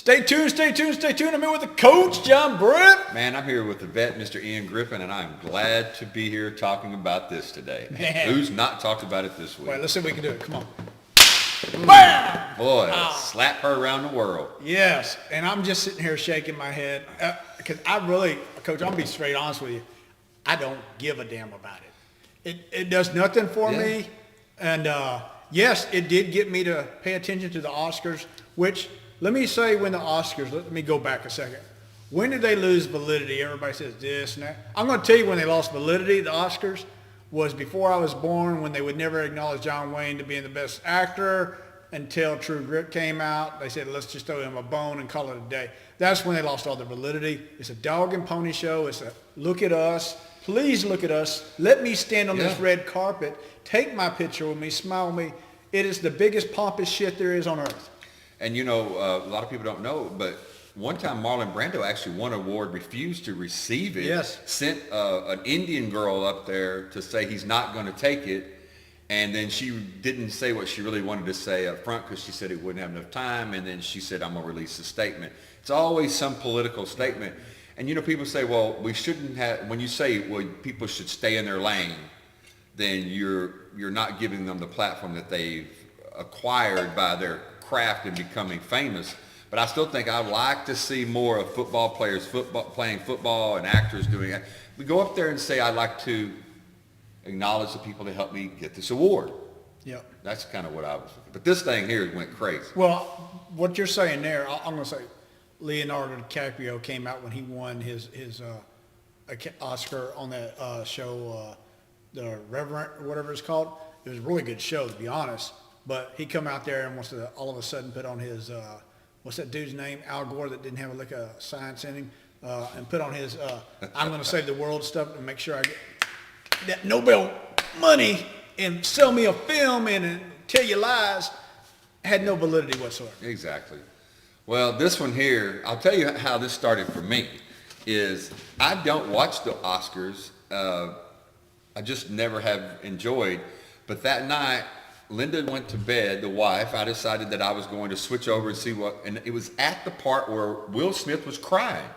Stay tuned, stay tuned, stay tuned. I'm here with the coach, John Brett. Man, I'm here with the vet, Mr. Ian Griffin, and I'm glad to be here talking about this today. Man. Who's not talked about it this week? Wait, let's see if we can do it. Come on. Bam! Boy, slap her around the world. Yes, and I'm just sitting here shaking my head because I really, Coach, I'm going to be straight honest with you. I don't give a damn about it. It does nothing for me. And yes, it did get me to pay attention to the Oscars, which, let me say when the Oscars, let me go back a second. When did they lose validity? Everybody says this and that. I'm going to tell you when they lost validity, the Oscars, was before I was born, when they would never acknowledge John Wayne to being the best actor until True Grit came out. They said, let's just throw him a bone and call it a day. That's when they lost all the validity. It's a dog and pony show. It's a look at us. Please look at us. Let me stand on this red carpet. Take my picture with me. Smile with me. It is the biggest pompous shit there is on earth. And you know, a lot of people don't know, but one time Marlon Brando actually won an award, refused to receive it. Yes. Sent an Indian girl up there to say he's not going to take it. And then she didn't say what she really wanted to say up front because she said he wouldn't have enough time. And then she said, I'm going to release a statement. It's always some political statement. And, you know, people say, well, we shouldn't have, when you say, well, people should stay in their lane, then you're not giving them the platform that they've acquired by their craft and becoming famous. But I still think I'd like to see more of football players playing football and actors doing it. We go up there and say, I'd like to acknowledge the people that helped me get this award. Yep. That's kind of what I was thinking. But this thing here went crazy. Well, what you're saying there, I'm going to say Leonardo DiCaprio came out when he won his Oscar on that show, The Reverend, or whatever it's called. It was a really good show, to be honest. But he come out there and wants to all of a sudden put on his, what's that dude's name? Al Gore, that didn't have a lick of science in him, and put on his, I'm going to save the world stuff and make sure I get that Nobel money and sell me a film and tell you lies. Had no validity whatsoever. Exactly. Well, this one here, I'll tell you how this started for me, is I don't watch the Oscars. I just never have enjoyed. But that night, Linda went to bed, the wife. I decided that I was going to switch over and see what, and it was at the part where Will Smith was crying,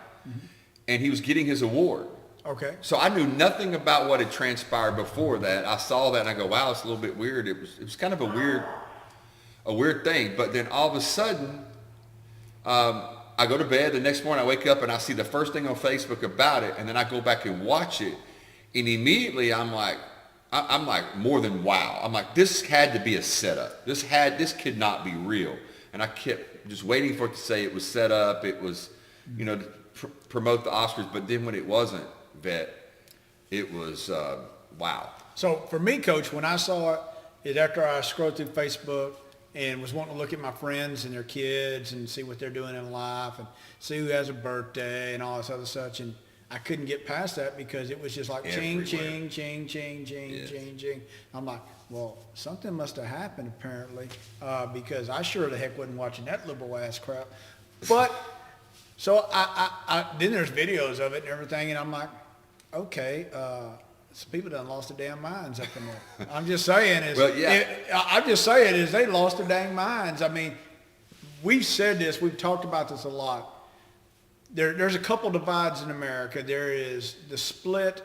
and he was getting his award. Okay. So I knew nothing about what had transpired before that. I saw that and I go, wow, it's a little bit weird. It was kind of a weird thing. But then all of a sudden, I go to bed. The next morning I wake up and I see the first thing on Facebook about it, and then I go back and watch it, and immediately I'm like more than wow. I'm like, this had to be a setup. This could not be real. And I kept just waiting for it to say it was set up. It was, you know, to promote the Oscars. But then when it wasn't, Vet, it was wow. So for me, Coach, when I saw it, is after I scrolled through Facebook and was wanting to look at my friends and their kids and see what they're doing in life and see who has a birthday and all this other such. And I couldn't get past that because it was just like ching, ching, ching, ching, ching, ching, ching. I'm like, well, something must have happened apparently, because I sure the heck wasn't watching that liberal ass crap. But so I then there's videos of it and everything, and I'm like, okay, some people done lost their damn minds up in there. I'm just saying I'm just saying is they lost their dang minds. I mean, we've said this, we've talked about this a lot. There's a couple divides in America. There is the split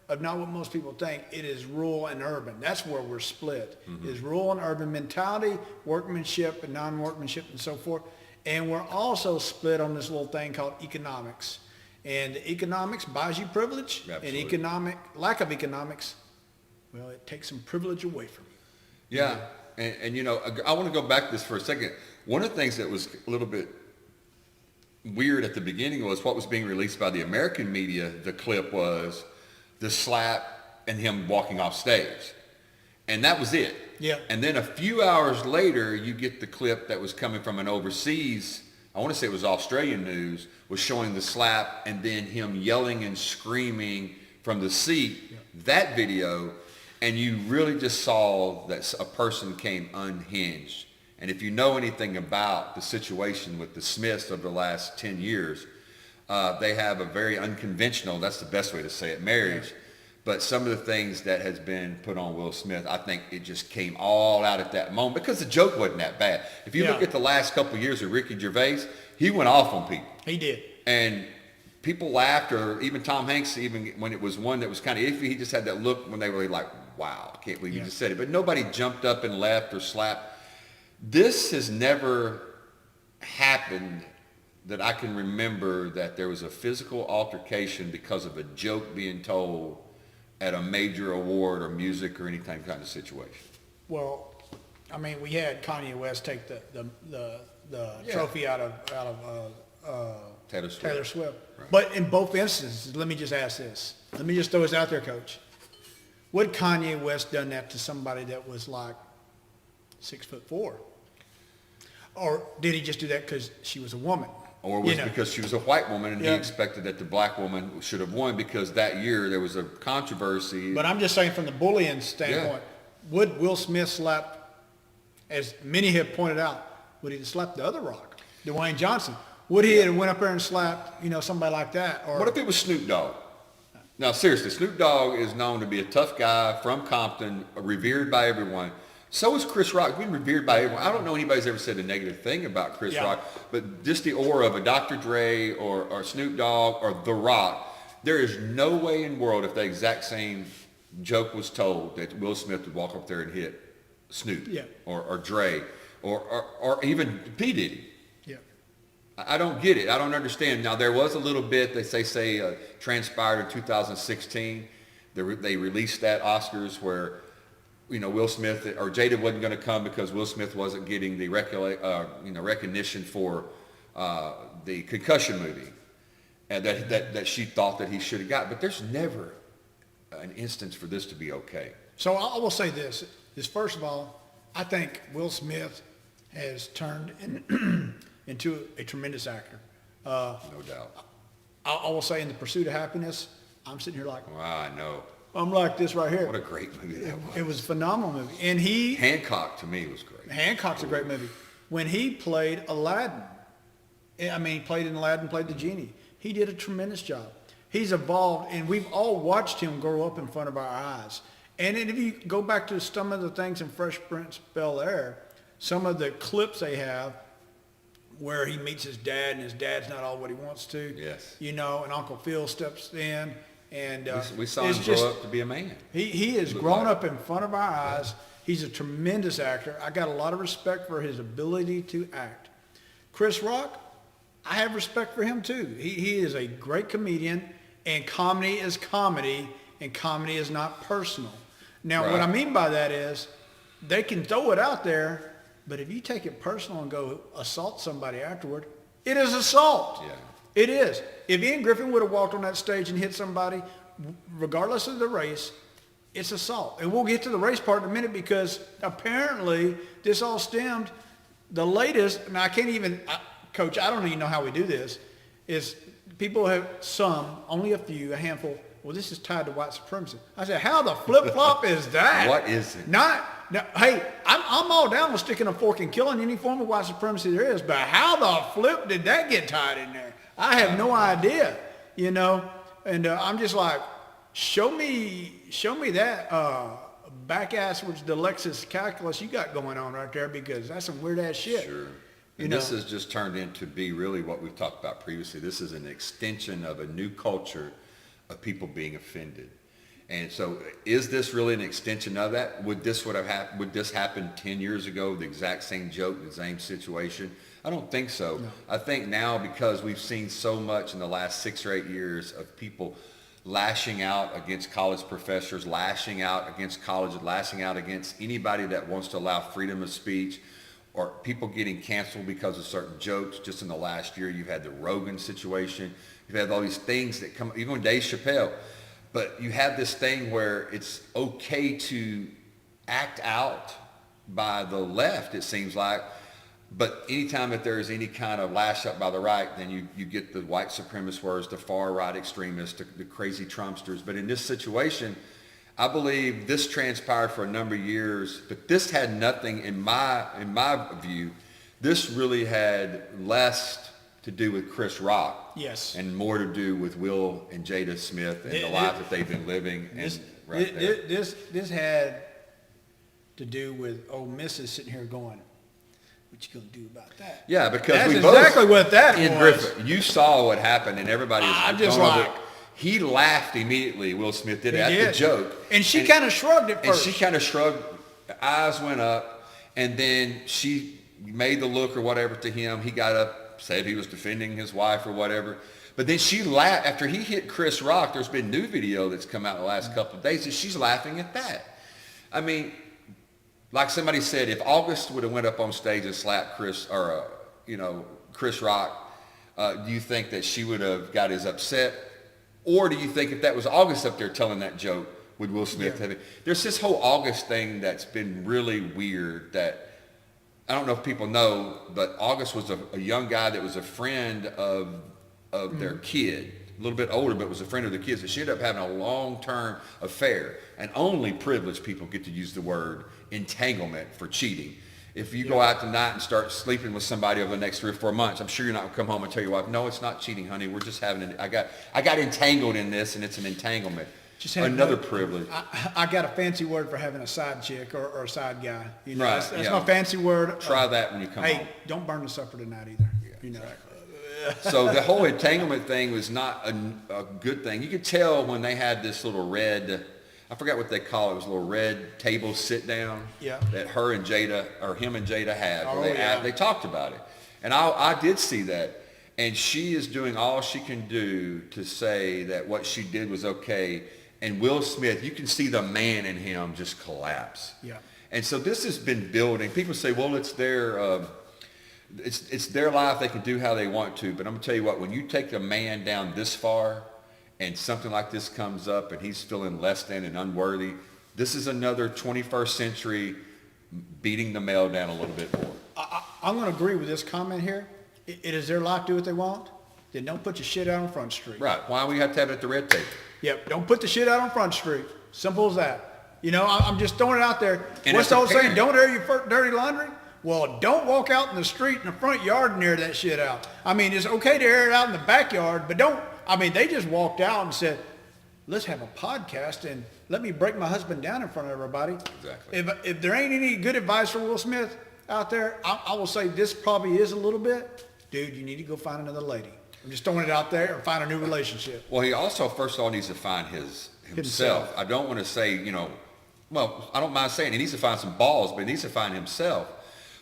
of not what most people think. It is rural and urban. That's where we're split. Is rural and urban mentality, workmanship and non-workmanship and so forth. And we're also split on this little thing called economics. And economics buys you privilege. Absolutely. And lack of economics, well, it takes some privilege away from you. Yeah. And you know, I want to go back to this for a second. One of the things that was a little bit weird at the beginning was what was being released by the American media. The clip was the slap and him walking off stage, and that was it. Yeah. And then a few hours later, you get the clip that was coming from an overseas, I want to say it was Australian news, was showing the slap and then him yelling and screaming from the seat. Yeah. That video, and you really just saw that a person came unhinged. And if you know anything about the situation with the Smiths of the last 10 years, they have a very unconventional, that's the best way to say it, marriage. But some of the things that has been put on Will Smith, I think it just came all out at that moment because the joke wasn't that bad. If you look at the last couple of years of Ricky Gervais, he went off on people. He did. And people laughed, or even Tom Hanks, even when it was one that was kind of iffy, he just had that look when they were like, wow, I can't believe you just said it. But nobody jumped up and left or slapped. This has never happened that I can remember that there was a physical altercation because of a joke being told at a major award or music or any kind of situation. Well, I mean, we had Kanye West take the trophy out of Taylor Swift. Right. But in both instances, let me just ask this. Let me just throw this out there, Coach. Would Kanye West done that to somebody that was like 6'4"? Or did he just do that because she was a woman? Or was it because she was a white woman and he expected that the black woman should have won because that year there was a controversy. But I'm just saying from the bullying standpoint, would Will Smith slap, as many have pointed out, would he have slapped the other Rock, Dwayne Johnson? Would he have went up there and slapped, somebody like that? Or what if it was Snoop Dogg? Now, seriously, Snoop Dogg is known to be a tough guy from Compton, revered by everyone. So is Chris Rock. He's been revered by everyone. I don't know anybody's ever said a negative thing about Chris Rock, but just the aura of a Dr. Dre or Snoop Dogg or The Rock, there is no way in the world if the exact same joke was told that Will Smith would walk up there and hit Snoop or Dre or even P. Diddy. I don't get it. I don't understand. Now, there was a little bit, they say transpired in 2016. They released that Oscars where, Will Smith or Jada wasn't going to come because Will Smith wasn't getting the recognition for the concussion movie and that she thought that he should have got. But there's never an instance for this to be okay. So I will say this first of all, I think Will Smith has turned into a tremendous actor. No doubt. I will say in The Pursuit of Happiness, I'm sitting here like, wow, I know. I'm like this right here. What a great movie that was. It was a phenomenal movie. And Hancock to me was great. Hancock's a great movie. When he played Aladdin, he played in Aladdin, played the genie. He did a tremendous job. He's evolved, and we've all watched him grow up in front of our eyes. And if you go back to some of the things in Fresh Prince of Bel-Air, some of the clips they have where he meets his dad and his dad's not all what he wants to. Yes. And Uncle Phil steps in. And we saw him grow up to be a man. He has grown up in front of our eyes. He's a tremendous actor. I got a lot of respect for his ability to act. Chris Rock, I have respect for him too. He is a great comedian, and comedy is comedy, and comedy is not personal. Now, what I mean by that is they can throw it out there, but if you take it personal and go assault somebody afterward, it is assault. Yeah. It is. If Ian Griffin would have walked on that stage and hit somebody, regardless of the race, it's assault. And we'll get to the race part in a minute because apparently this all stemmed, the latest, and I can't even, Coach, I don't even know how we do this, is people have only a few, a handful, well, this is tied to white supremacy. I said, how the flip-flop is that? What is it? Hey, I'm all down with sticking a fork and killing any form of white supremacy there is, but how the flip did that get tied in there? I have no idea, and I'm just like, show me that back asswards the Lexus calculus you got going on right there, because that's some weird ass shit. Sure. And this has just turned into be really what we've talked about previously. This is an extension of a new culture of people being offended. And so is this really an extension of that? Would this happen 10 years ago, the exact same joke, the same situation? I don't think so. No. I think now, because we've seen so much in the last 6 or 8 years of people lashing out against college professors, lashing out against colleges, lashing out against anybody that wants to allow freedom of speech, or people getting canceled because of certain jokes. Just in the last year, you've had the Rogan situation. You've had all these things that come, even Dave Chappelle. But you have this thing where it's okay to act out by the left, it seems like. But anytime that there is any kind of lash up by the right, then you get the white supremacist words, the far right extremists, the crazy Trumpsters. But in this situation, I believe this transpired for a number of years, but this had nothing, in my view, this really had less to do with Chris Rock. Yes. And more to do with Will and Jada Smith and the life that they've been living. This had to do with old Mrs. sitting here going, what you gonna do about that? Yeah, because that's we exactly both, what that in was. Griffith, you saw what happened, and everybody was I just going over like- it. He laughed immediately. Will Smith did He at the did. joke, And she kind of shrugged at and first. she kind of shrugged. Eyes went up, and then she made the look or whatever to him. He got up, said he was defending his wife or whatever. But then she laughed after he hit Chris Rock. There's been new video that's come out in the last couple of days, and she's laughing at that. I mean, like somebody said, if August would have went up on stage and slapped Chris Rock, do you think that she would have got as upset? Or do you think if that was August up there telling that joke, would Will Smith have it? There's this whole August thing that's been really weird that I don't know if people know, but August was a young guy that was a friend of their kid, a little bit older, but was a friend of the kids. And she ended up having a long-term affair. And only privileged people get to use the word entanglement for cheating. If you go out tonight and start sleeping with somebody over the next 3 or 4 months, I'm sure you're not going to come home and tell your wife, no, it's not cheating, honey. We're just having I got entangled in this, and it's an entanglement. Another privilege. I got a fancy word for having a side chick or a side guy. You know, Right, that's yeah. my fancy word. Try that when you come home. Hey, don't burn the supper tonight either. You know. So the whole entanglement thing was not a good thing. You could tell when they had this little red, I forgot what they call it. It was a little red table sit down that him and Jada had. Oh, Where they talked about it. And I did see that. And she is doing all she can do to say that what she did was okay. And Will Smith, you can see the man in him just collapse. Yeah. And so this has been building. People say, well, it's their life. They can do how they want to. But I'm going to tell you what, when you take a man down this far and something like this comes up and he's feeling less than and unworthy, this is another 21st century beating the male down a little bit more. I'm going to agree with this comment here. It is their life. Do what they want. Then don't put your shit out on Front Street. Right. Why we have to have it at the red table? Yep. Don't put the shit out on Front Street. Simple as that. You know, I'm just throwing it out there. And What's as a the old saying? parent- Don't air your dirty laundry. Well, don't walk out in the street in the front yard and air that shit out. I mean, it's okay to air it out in the backyard, but don't. I mean, they just walked out and said, let's have a podcast and let me break my husband down in front of everybody. Exactly. If there ain't any good advice for Will Smith out there, I will say this probably is a little bit. Dude, you need to go find another lady. I'm just throwing it out there or find a new relationship. Well, he also, first of all, needs to find himself. I don't want to say, well, I don't mind saying he needs to find some balls, but he needs to find himself.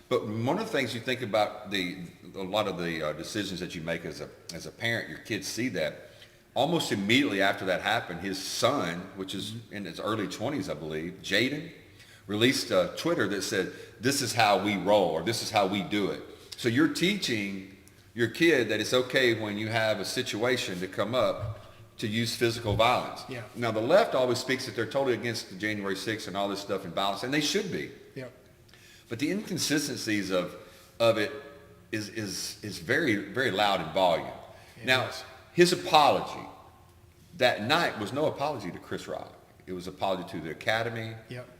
But one of the things you think about a lot of the decisions that you make as a parent, your kids see that. Almost immediately after that happened, his son, which is in his early 20s, I believe, Jaden, released a Twitter that said, this is how we roll, or this is how we do it. So you're teaching your kid that it's okay when you have a situation to come up to use physical violence. Yeah. Now, the left always speaks that they're totally against the January 6th and all this stuff and violence, and they should be. Yep. But the inconsistencies of it is very, very loud in volume. Now, his apology that night was no apology to Chris Rock. It was apology to the Academy,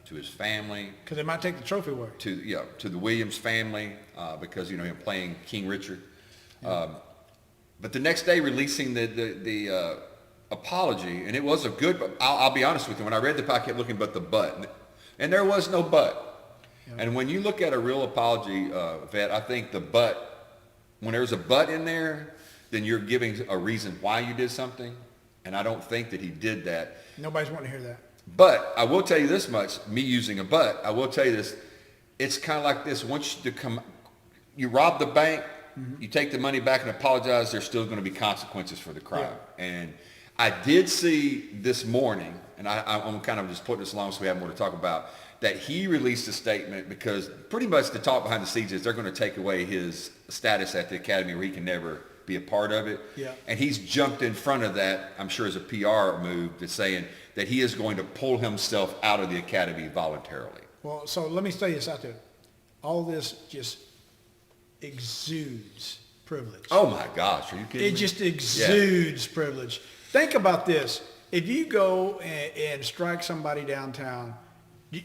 to his family. Because they might take the trophy away. To the Williams family, because, him playing King Richard. But the next day releasing the apology, and it was a good, I'll be honest with you, when I read the I kept looking but the but, and there was no but. And when you look at a real apology, Vet, I think the but, when there's a but in there, then you're giving a reason why you did something, and I don't think that he did that. Nobody's wanting to hear that. But I will tell you this much, me using a but, I will tell you this, it's kind of like this, once you rob the bank, you take the money back and apologize, there's still going to be consequences for the crime. Yeah. And I did see this morning, and I'm kind of just putting this along so we have more to talk about, that he released a statement because pretty much the talk behind the scenes is they're going to take away his status at the Academy where he can never be a part of it. Yeah. And he's jumped in front of that, I'm sure as a PR move, to saying that he is going to pull himself out of the Academy voluntarily. Well, so let me tell you this out there. All this just exudes privilege. Oh my gosh, are you kidding me? It just exudes privilege. Think about this. If you go and strike somebody downtown,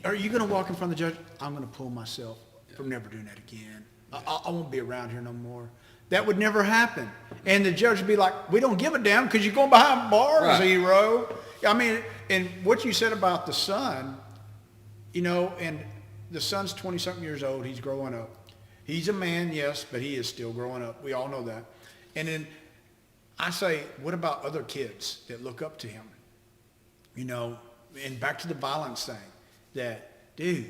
are you going to walk in front of the judge? I'm going to pull myself from never doing that again. I won't be around here no more. That would never happen. And the judge would be like, we don't give a damn because you're going behind bars, hero. I mean, and what you said about the son, and the son's 20-something years old. He's growing up. He's a man, yes, but he is still growing up. We all know that. And then I say, what about other kids that look up to him? You know, and back to the violence thing, that, dude,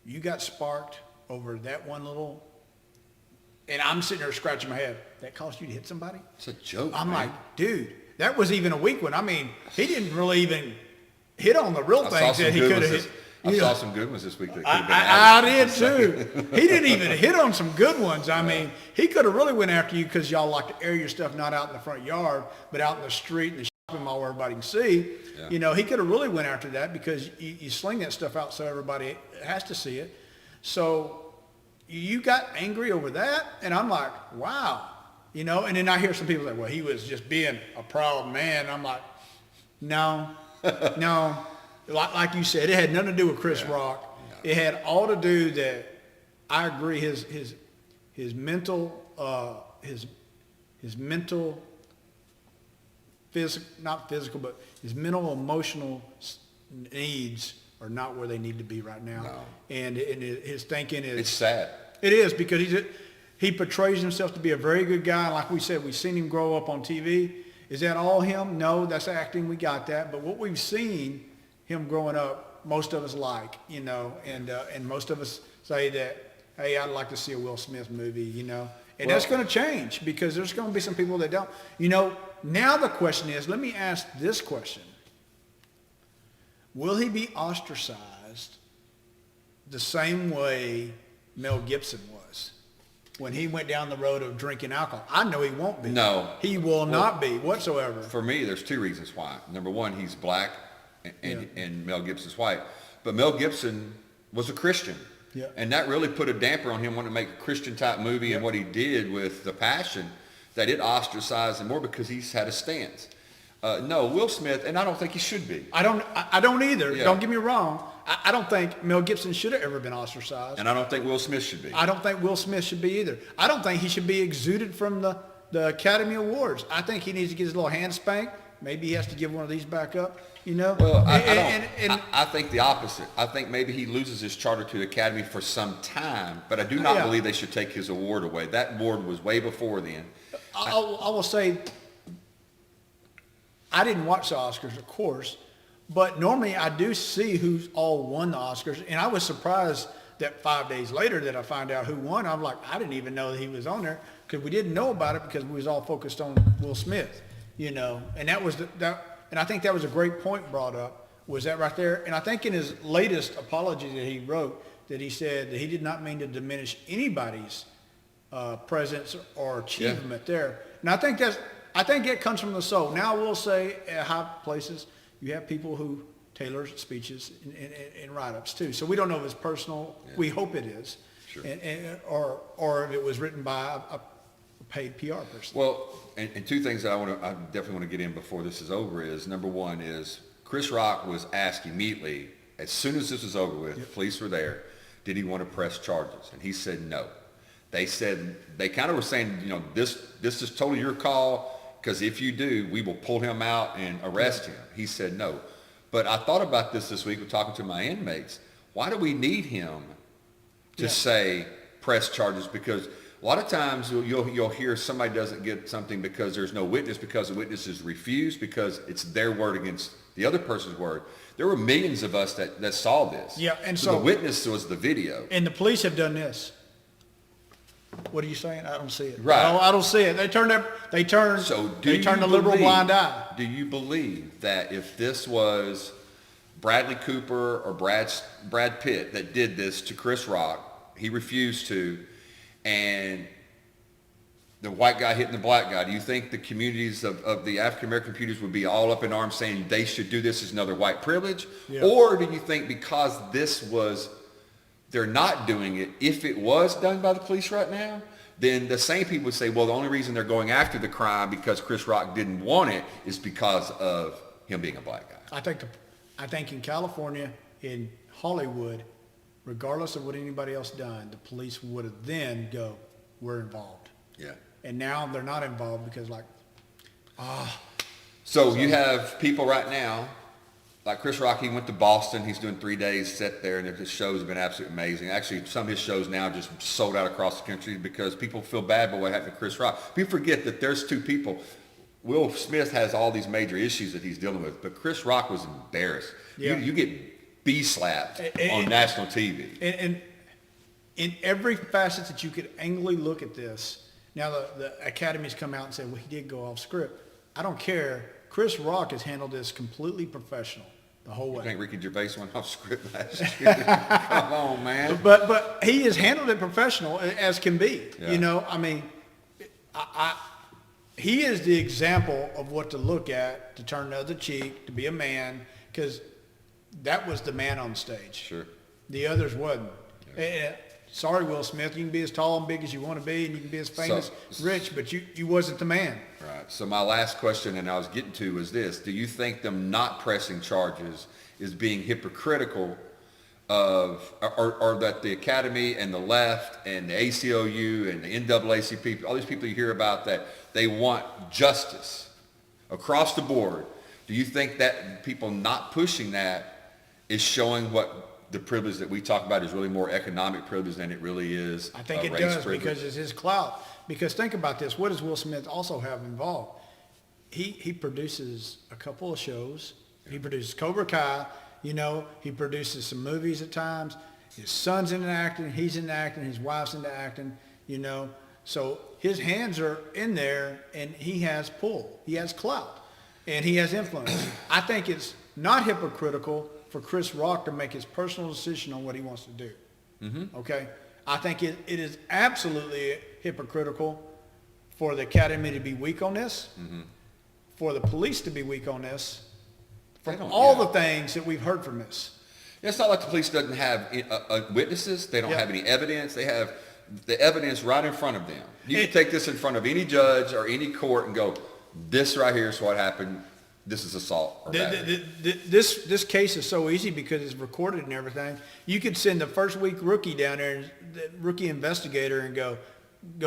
you got sparked over that one little, and I'm sitting there scratching my head. That caused you to hit somebody? It's a joke, I'm man. like, dude, that was even a weak one. I mean, he didn't really even hit on the real I things that he could have hit. I saw some good ones this week that could have been I added. did too. He didn't even hit on some good ones. I mean, he could have really went after you because y'all like to air your stuff not out in the front yard, but out in the street and the shopping mall where everybody can see. Yeah. You know, he could have really went after that because you sling that stuff out so everybody has to see it. So you got angry over that, and I'm like, wow. You know, and then I hear some people say, well, he was just being a proud man. I'm like, no, no. Like you said, it had nothing to do with Chris Rock. Yeah. It had all to do that. I agree. His mental, his mental, not physical, but his mental, emotional needs are not where they need to be right now. No. And his thinking is. It's sad. It is, because he portrays himself to be a very good guy. And like we said, we've seen him grow up on TV. Is that all him? No, that's acting. We got that. But what we've seen him growing up, most of us like, you know, and most of us say that, hey, I'd like to see a Will Smith movie, you know. And that's going to change because there's going to be some people that don't. You know, now the question is, let me ask this question. Will he be ostracized the same way Mel Gibson was when he went down the road of drinking alcohol? I know he won't be. No. He will not be whatsoever. For me, there's two reasons why. Number one, he's black and Mel Gibson's white. But Mel Gibson was a Christian. Yeah. And that really put a damper on him wanting to make a Christian type movie, and what he did with The Passion, that it ostracized him more because he's had a stance. No, Will Smith, and I don't think he should be. I don't either. Yeah. Don't get me wrong. I don't think Mel Gibson should have ever been ostracized. And I don't think Will Smith should be. I don't think Will Smith should be either. I don't think he should be exuded from the Academy Awards. I think he needs to get his little hand spanked. Maybe he has to give one of these back up, you know? Well, I think the opposite. I think maybe he loses his charter to the Academy for some time, but I do not believe they should take his award away. That award was way before then. I will say, I didn't watch the Oscars, of course, but normally I do see who's all won the Oscars, and I was surprised that 5 days later that I found out who won. I'm like, I didn't even know that he was on there because we didn't know about it because we was all focused on Will Smith, you know, and that was and I think that was a great point brought up, was that right there. And I think in his latest apology that he wrote, that he said that he did not mean to diminish anybody's presence or achievement there. And I think that comes from the soul. Now we'll say at high places you have people who tailor speeches and write-ups too. So we don't know if it's personal. Yeah. We hope it is, sure. or if it was written by a paid PR person. Well, and two things that I definitely want to get in before this is over is, number one is Chris Rock was asked immediately, as soon as this was over with, police were there, did he want to press charges? And he said no. They kind of were saying, you know, this is totally your call, because if you do, we will pull him out and arrest him. He said no. But I thought about this week with talking to my inmates. Why do we need him to say press charges? Because a lot of times you'll hear somebody doesn't get something because there's no witness, because the witness is refused, because it's their word against the other person's word. There were millions of us that saw this. Yeah, and so the witness was the video. And the police have done this. What are you saying? I don't see it. Right. I don't see it. They turn the liberal blind eye. Do you believe that if this was Bradley Cooper or Brad Pitt that did this to Chris Rock, he refused to, and the white guy hitting the black guy, do you think the communities of the African-American communities would be all up in arms saying they should do this as another white privilege? Yeah. Or do you think because they're not doing it, if it was done by the police right now, then the same people would say, well, the only reason they're going after the crime because Chris Rock didn't want it is because of him being a black guy? I think in California, in Hollywood, regardless of what anybody else done, the police would have then go, we're involved. Yeah. And now they're not involved because So you have people right now, like Chris Rock, he went to Boston. He's doing 3 days set there, and his shows have been absolutely amazing. Actually, some of his shows now just sold out across the country because people feel bad about what happened to Chris Rock. People forget that there's two people. Will Smith has all these major issues that he's dealing with, but Chris Rock was embarrassed. Yeah. You get B-slapped on national TV. And in every facet that you could angrily look at this, now the Academy's come out and said, well, he did go off script. I don't care. Chris Rock has handled this completely professional the whole way. I think Ricky Gervais went off script last year. Come on, man. But he has handled it professional as can be. Yeah. You know, I mean, he is the example of what to look at, to turn the other cheek, to be a man, because that was the man on stage. Sure. The others wasn't. Yeah. Sorry, Will Smith, you can be as tall and big as you want to be, and you can be as famous, rich, but you wasn't the man. Right. So my last question, and I was getting to, was this. Do you think them not pressing charges is being hypocritical of, or that the Academy and the left and the ACLU and the NAACP, all these people you hear about, that they want justice across the board? Do you think that people not pushing that is showing what the privilege that we talk about is really more economic privilege than it really is I think it race does privilege? because it's his clout. Because think about this. What does Will Smith also have involved? He produces a couple of shows. He produces Cobra Kai. You know, he produces some movies at times. His son's into acting. He's into acting. His wife's into acting. You know, so his hands are in there, and he has pull. He has clout, and he has influence. I think it's not hypocritical for Chris Rock to make his personal decision on what he wants to do. Mm-hmm. Okay? I think it is absolutely hypocritical for the Academy to be weak on this, for the police to be weak on this, from all the things that we've heard from this. It's not like the police doesn't have witnesses. They don't have any evidence. They have the evidence right in front of them. You can take this in front of any judge or any court and go, this right here is what happened. This is assault or battery. This case is so easy because it's recorded and everything. You could send the first week rookie down there, the rookie investigator, and go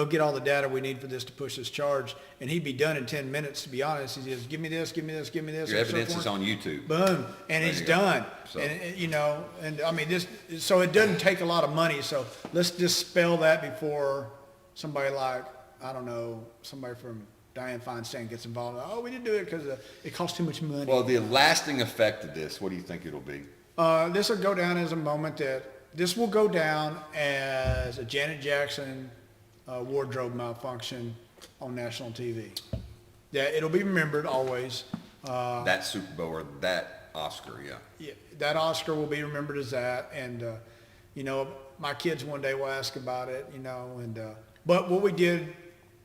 get all the data we need for this to push this charge, and he'd be done in 10 minutes, to be honest. He says, give me this, give me this, give me this. Your evidence is on YouTube. Boom, and it's done. So. And, you know, and I mean, so it doesn't take a lot of money. So let's dispel that before somebody like, I don't know, somebody from Dianne Feinstein gets involved. Oh, we didn't do it because it cost too much money. Well, the lasting effect of this, what do you think it'll be? This will go down as a moment this will go down as a Janet Jackson wardrobe malfunction on national TV. Yeah, it'll be remembered always. That Super Bowl or that Oscar, Yeah, that Oscar will be remembered as that. And, you know, my kids one day will ask about it, you know. And but what we did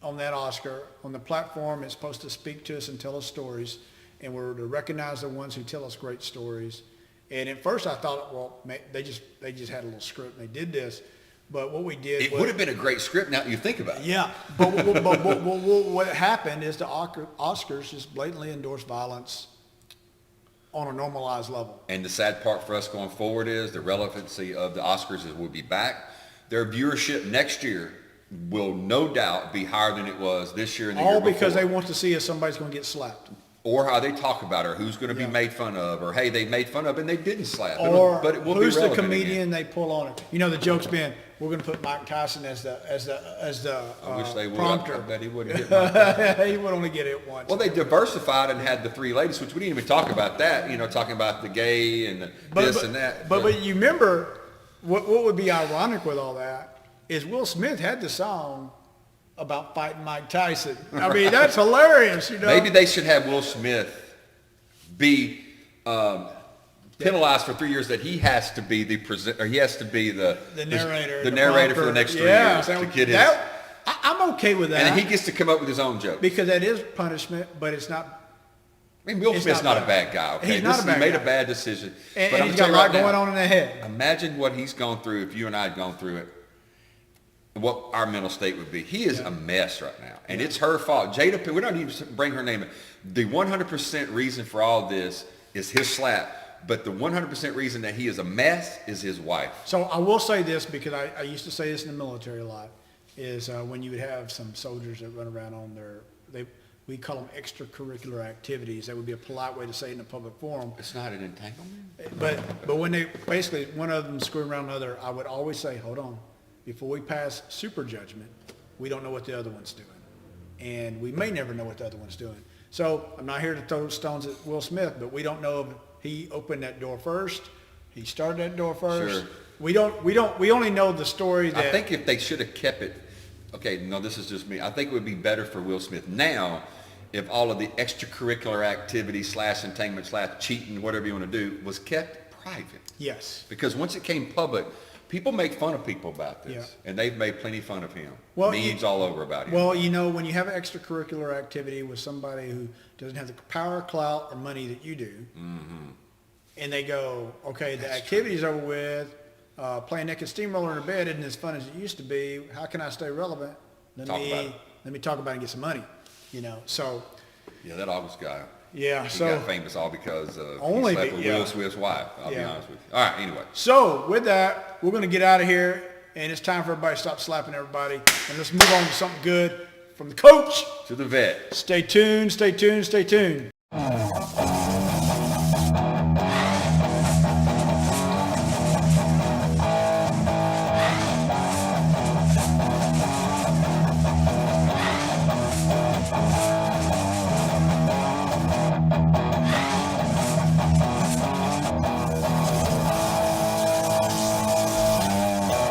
on that Oscar, on the platform, is supposed to speak to us and tell us stories. And we're to recognize the ones who tell us great stories. And at first I thought, well, they just had a little script and they did this. But what we did it would have been a great script now that you think about it. Yeah, but what happened is the Oscars just blatantly endorsed violence on a normalized level. And the sad part for us going forward is the relevancy of the Oscars is we'll be back. Their viewership next year will no doubt be higher than it was this year and the year before. All because they want to see if somebody's going to get slapped. Or how they talk about her, who's going to be made fun of, or hey, they made fun of and they didn't slap. Or but it will who's be the comedian again. They pull on it. You know, the joke's been, we're going to put Mike Tyson as the I wish they would. prompter. I bet he wouldn't hit Mike Tyson. He would only get it once. Well, they diversified and had the three ladies, which we didn't even talk about that. You know, talking about the gay and this and that. But you remember, what would be ironic with all that is Will Smith had the song about fighting Mike Tyson. I mean, that's hilarious, you know. Maybe they should have Will Smith be penalized for 3 years that he has to be the presenter, he has to be the narrator, the narrator for the next 3 years to get his. I'm okay with that. And then he gets to come up with his own joke. Because that is punishment, but it's not. I mean, Will Smith's not a bad guy. Okay, he's not a bad he made guy. a bad decision, And he's got a lot going on in the head. Imagine what he's gone through if you and I had gone through it. What our mental state would be. He is a mess right now, and it's her fault. Jada, we don't even bring her name in. The 100% reason for all this is his slap, but the 100% reason that he is a mess is his wife. So I will say this, because I used to say this in the military a lot, is when you would have some soldiers that run around on We call them extracurricular activities. That would be a polite way to say it in a public forum. It's not an entanglement? But when they, basically, one of them screwing around another, I would always say, hold on. Before we pass super judgment, we don't know what the other one's doing. And we may never know what the other one's doing. So I'm not here to throw stones at Will Smith, but we don't know if he opened that door first. He started that door first. Sure. We only know the story that. I think if they should have kept it, okay, no, this is just me. I think it would be better for Will Smith now if all of the extracurricular activities / entanglement / cheating, whatever you want to do, was kept private. Yes. Because once it came public, people make fun of people about this. Yeah. And they've made plenty of fun of him. Well, Memes all over about him. Well, when you have an extracurricular activity with somebody who doesn't have the power, clout, or money that you do, and they go, okay, the activity's over with, playing naked steamroller in a bed isn't as fun as it used to be. How can I stay relevant? Let me talk about it and get some money. So. Yeah, that August guy. Yeah, he so. got famous all because he Only slept with yeah. Will Smith's wife. I'll be Yeah. honest with you. All right, anyway. So with that, we're going to get out of here, and it's time for everybody to stop slapping everybody, and let's move on to something good from the coach. To the vet. Stay tuned, stay tuned, stay tuned.